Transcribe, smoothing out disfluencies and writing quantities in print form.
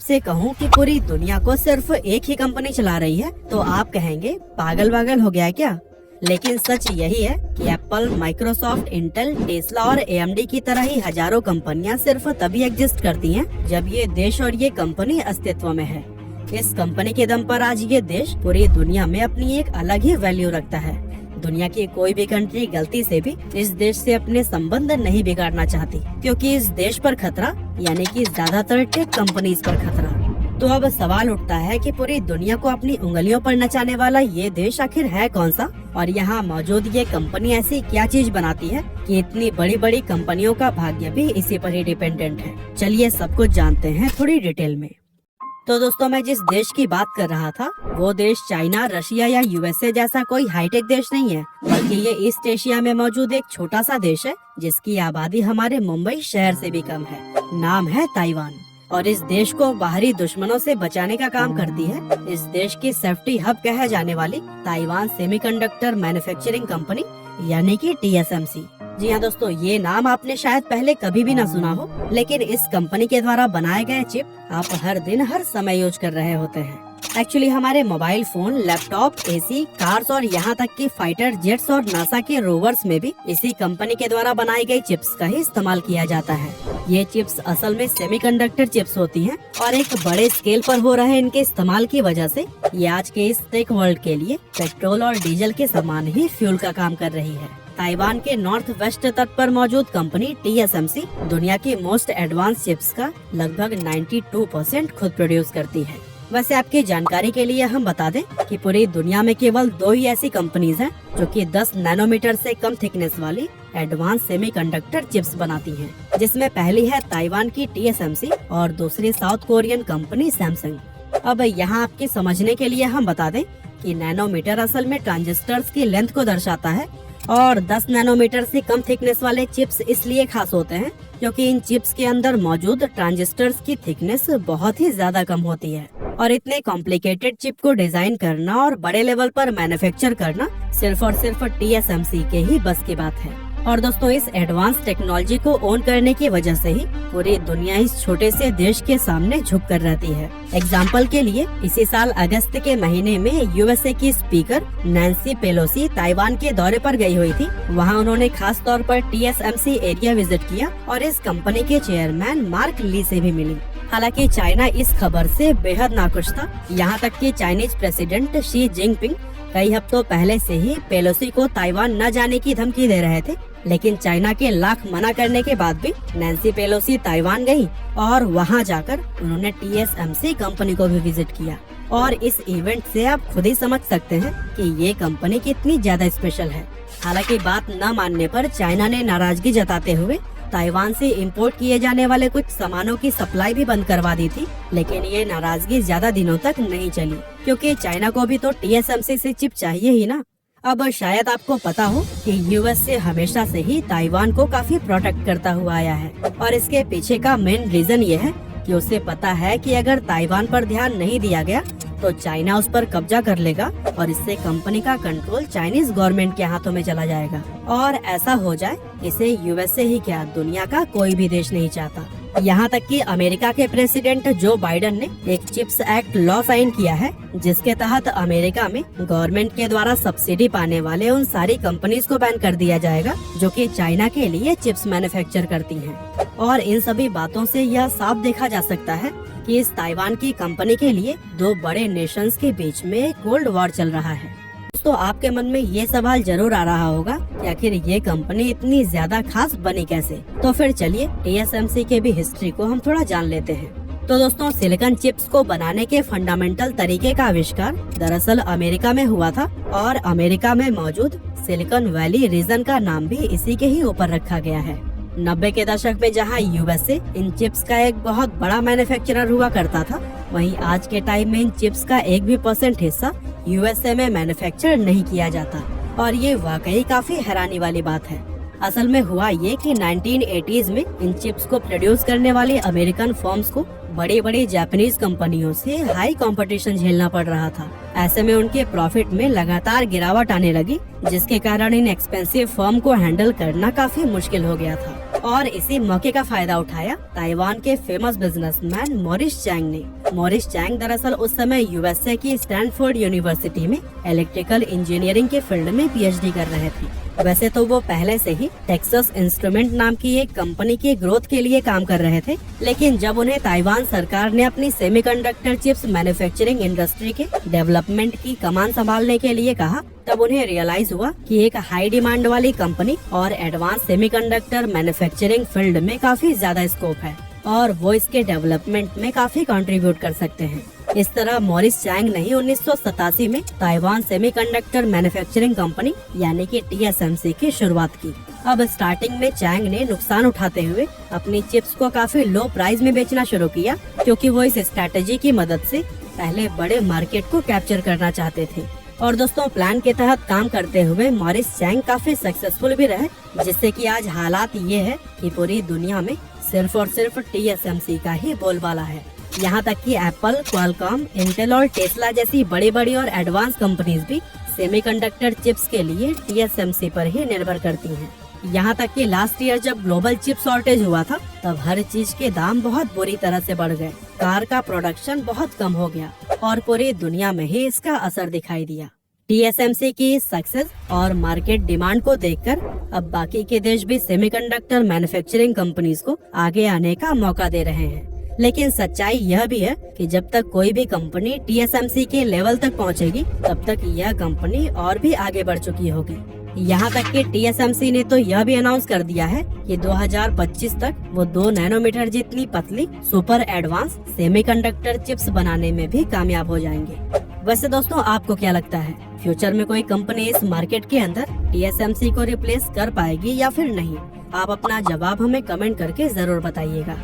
आपसे कहूँ कि पूरी दुनिया को सिर्फ एक ही कंपनी चला रही है तो आप कहेंगे पागल वागल हो गया क्या। लेकिन सच यही है कि एप्पल, माइक्रोसॉफ्ट, इंटेल, टेस्ला और AMD की तरह ही हजारों कंपनियां सिर्फ तभी एग्जिस्ट करती हैं जब ये देश और ये कंपनी अस्तित्व में है। इस कंपनी के दम पर आज ये देश पूरी दुनिया में अपनी एक अलग ही वैल्यू रखता है। दुनिया की कोई भी कंट्री गलती से भी इस देश से अपने संबंध नहीं बिगाड़ना चाहती, क्योंकि इस देश पर खतरा यानी कि ज्यादातर टेक कंपनीज पर खतरा। तो अब सवाल उठता है कि पूरी दुनिया को अपनी उंगलियों पर नचाने वाला ये देश आखिर है कौन सा, और यहाँ मौजूद ये कंपनी ऐसी क्या चीज बनाती है कि इतनी बड़ी बड़ी कंपनियों का भाग्य भी इसी पर ही डिपेंडेंट है। चलिए सब कुछ जानते हैं थोड़ी डिटेल में। तो दोस्तों, मैं जिस देश की बात कर रहा था वो देश चाइना, रशिया या USA जैसा कोई हाईटेक देश नहीं है, बल्कि ये ईस्ट एशिया में मौजूद एक छोटा सा देश है जिसकी आबादी हमारे मुंबई शहर से भी कम है। नाम है ताइवान, और इस देश को बाहरी दुश्मनों से बचाने का काम करती है इस देश की सेफ्टी हब कहे जाने वाली ताइवान सेमीकंडक्टर मैन्युफैक्चरिंग कंपनी यानी कि TSMC। जी हाँ दोस्तों, ये नाम आपने शायद पहले कभी भी ना सुना हो, लेकिन इस कंपनी के द्वारा बनाए गए चिप आप हर दिन हर समय यूज कर रहे होते हैं। एक्चुअली हमारे mobile phone, laptop, AC, cars और यहाँ तक कि फाइटर जेट्स और नासा के रोवर्स में भी इसी कंपनी के द्वारा बनाई गई चिप्स का ही इस्तेमाल किया जाता है। ये चिप्स असल में सेमीकंडक्टर चिप्स होती हैं और एक बड़े स्केल पर हो रहे इनके इस्तेमाल की वजह से ये आज के इस टेक वर्ल्ड के लिए पेट्रोल और डीजल के समान ही फ्यूल का काम कर रही है। ताइवान के नॉर्थ वेस्ट तट पर मौजूद कंपनी TSMC दुनिया की मोस्ट एडवांस चिप्स का लगभग 92% खुद प्रोड्यूस करती है। वैसे आपकी जानकारी के लिए हम बता दें कि पूरी दुनिया में केवल 2 ही ऐसी कंपनीज हैं जो कि 10 नैनोमीटर से कम थिकनेस वाली एडवांस सेमीकंडक्टर चिप्स बनाती हैं, जिसमें पहली है ताइवान की TSMC और दूसरी साउथ कोरियन कंपनी सैमसंग। अब यहाँ आपके समझने के लिए हम बता दें कि नैनोमीटर असल में ट्रांजिस्टर्स की लेंथ को दर्शाता है और 10 नैनोमीटर से कम थिकनेस वाले चिप्स इसलिए खास होते हैं क्योंकि इन चिप्स के अंदर मौजूद ट्रांजिस्टर्स की थिकनेस बहुत ही ज्यादा कम होती है और इतने कॉम्प्लिकेटेड चिप को डिजाइन करना और बड़े लेवल पर मैन्युफैक्चर करना सिर्फ और सिर्फ TSMC के ही बस की बात है। और दोस्तों, इस एडवांस टेक्नोलॉजी को ओन करने की वजह से ही पूरी दुनिया इस छोटे से देश के सामने झुक कर रहती है। एग्जाम्पल के लिए इसी साल अगस्त के महीने में USA की स्पीकर नैन्सी पेलोसी ताइवान के दौरे पर गई हुई थी। वहां उन्होंने खास तौर पर TSMC एरिया विजिट किया और इस कंपनी के चेयरमैन मार्क ली से भी मिली। हालांकि चाइना इस खबर से बेहद नाखुश था। यहाँ तक कि चाइनीज प्रेसिडेंट शी जिनपिंग कई हफ्तों पहले से ही पेलोसी को ताइवान न जाने की धमकी दे रहे थे, लेकिन चाइना के लाख मना करने के बाद भी नैन्सी पेलोसी ताइवान गई और वहां जाकर उन्होंने TSMC कंपनी को भी विजिट किया। और इस इवेंट से आप खुद ही समझ सकते हैं कि ये कंपनी कितनी ज्यादा स्पेशल है। हालांकि बात न मानने पर चाइना ने नाराजगी जताते हुए ताइवान से इंपोर्ट किए जाने वाले कुछ सामानों की सप्लाई भी बंद करवा दी थी, लेकिन ये नाराजगी ज्यादा दिनों तक नहीं चली क्योंकि चाइना को भी तो TSMC से चिप चाहिए ही ना। अब शायद आपको पता हो कि USA हमेशा से ही ताइवान को काफी प्रोटेक्ट करता हुआ आया है और इसके पीछे का मेन रीजन ये है कि उसे पता है कि अगर ताइवान पर ध्यान नहीं दिया गया तो चाइना उस पर कब्जा कर लेगा और इससे कंपनी का कंट्रोल चाइनीज गवर्नमेंट के हाथों में चला जाएगा। और ऐसा हो जाए इसे USA ही क्या दुनिया का कोई भी देश नहीं चाहता। यहाँ तक कि अमेरिका के प्रेसिडेंट जो बाइडेन ने एक चिप्स एक्ट लॉ साइन किया है जिसके तहत अमेरिका में गवर्नमेंट के द्वारा सब्सिडी पाने वाले उन सारी कंपनीज को बैन कर दिया जाएगा जो कि चाइना के लिए चिप्स मैन्युफैक्चर करती हैं। और इन सभी बातों से यह साफ देखा जा सकता है कि इस ताइवान की कंपनी के लिए 2 बड़े नेशंस के बीच में कोल्ड वॉर चल रहा है। तो आपके मन में ये सवाल जरूर आ रहा होगा कि आखिर ये कंपनी इतनी ज्यादा खास बनी कैसे। तो फिर चलिए TSMC के भी हिस्ट्री को हम थोड़ा जान लेते हैं। तो दोस्तों, सिलिकॉन चिप्स को बनाने के फंडामेंटल तरीके का आविष्कार दरअसल अमेरिका में हुआ था और अमेरिका में मौजूद सिलिकॉन वैली रीजन का नाम भी इसी के ही ऊपर रखा गया है। 90 के दशक में जहां USA इन चिप्स का एक बहुत बड़ा मैन्युफैक्चरर हुआ करता था, वहीं आज के टाइम में इन चिप्स का 1% हिस्सा USA में मैन्युफैक्चर नहीं किया जाता और ये वाकई काफी हैरानी वाली बात है। असल में हुआ ये कि 1980s में इन चिप्स को प्रोड्यूस करने वाली अमेरिकन फर्म्स को बड़ी बड़ी जापानीज कंपनियों से हाई कंपटीशन झेलना पड़ रहा था। ऐसे में उनके प्रॉफिट में लगातार गिरावट आने लगी, जिसके कारण इन एक्सपेंसिव फर्म को हैंडल करना काफी मुश्किल हो गया था और इसी मौके का फायदा उठाया ताइवान के फेमस बिजनेसमैन मॉरिस चैंग ने। मॉरिस चैंग दरअसल उस समय यूएसए की स्टैनफोर्ड यूनिवर्सिटी में इलेक्ट्रिकल इंजीनियरिंग के फील्ड में पीएचडी कर रहे थे। वैसे तो वो पहले से ही टेक्सास इंस्ट्रूमेंट नाम की एक कंपनी की ग्रोथ के लिए काम कर रहे थे, लेकिन जब उन्हें ताइवान सरकार ने अपनी सेमीकंडक्टर चिप्स मैन्युफैक्चरिंग इंडस्ट्री के डेवलपमेंट की कमान संभालने के लिए कहा, तब उन्हें रियलाइज हुआ कि एक हाई डिमांड वाली कंपनी और एडवांस सेमीकंडक्टर मैन्युफैक्चरिंग फील्ड में काफी ज्यादा स्कोप है और वो इसके डेवलपमेंट में काफी कंट्रीब्यूट कर सकते हैं। इस तरह मॉरिस चैंग ने 1987 में ताइवान सेमीकंडक्टर मैन्युफैक्चरिंग कंपनी यानी कि TSMC की शुरुआत की। अब स्टार्टिंग में चैंग ने नुकसान उठाते हुए अपनी चिप्स को काफी लो प्राइस में बेचना शुरू किया, क्योंकि वो इस स्ट्रैटेजी की मदद से पहले बड़े मार्केट को कैप्चर करना चाहते थे। और दोस्तों, प्लान के तहत काम करते हुए मॉरिस चैंग काफी सक्सेसफुल भी रहे, जिससे कि आज हालात ये है कि पूरी दुनिया में सिर्फ और सिर्फ TSMC का ही बोलबाला है। यहाँ तक कि एप्पल, क्वालकॉम, इंटेल और टेस्ला जैसी बड़ी बड़ी और एडवांस कंपनीज भी सेमीकंडक्टर चिप्स के लिए TSMC पर ही निर्भर करती हैं। यहाँ तक कि लास्ट ईयर जब ग्लोबल चिप शॉर्टेज हुआ था, तब हर चीज के दाम बहुत बुरी तरह से बढ़ गए। कार का प्रोडक्शन बहुत कम हो गया और पूरी दुनिया में ही इसका असर दिखाई दिया। TSMC की सक्सेस और मार्केट डिमांड को देखकर अब बाकी के देश भी सेमीकंडक्टर मैन्युफैक्चरिंग कंपनीज को आगे आने का मौका दे रहे हैं। लेकिन सच्चाई यह भी है कि जब तक कोई भी कंपनी TSMC के लेवल तक पहुंचेगी, तब तक यह कंपनी और भी आगे बढ़ चुकी होगी। यहाँ तक कि TSMC ने तो यह भी अनाउंस कर दिया है कि 2025 तक वो 2 नैनोमीटर जितनी पतली सुपर एडवांस सेमीकंडक्टर चिप्स बनाने में भी कामयाब हो जाएंगे। वैसे दोस्तों, आपको क्या लगता है, फ्यूचर में कोई कंपनी इस मार्केट के अंदर TSMC को रिप्लेस कर पाएगी या फिर नहीं? आप अपना जवाब हमें कमेंट करके जरूर बताइएगा।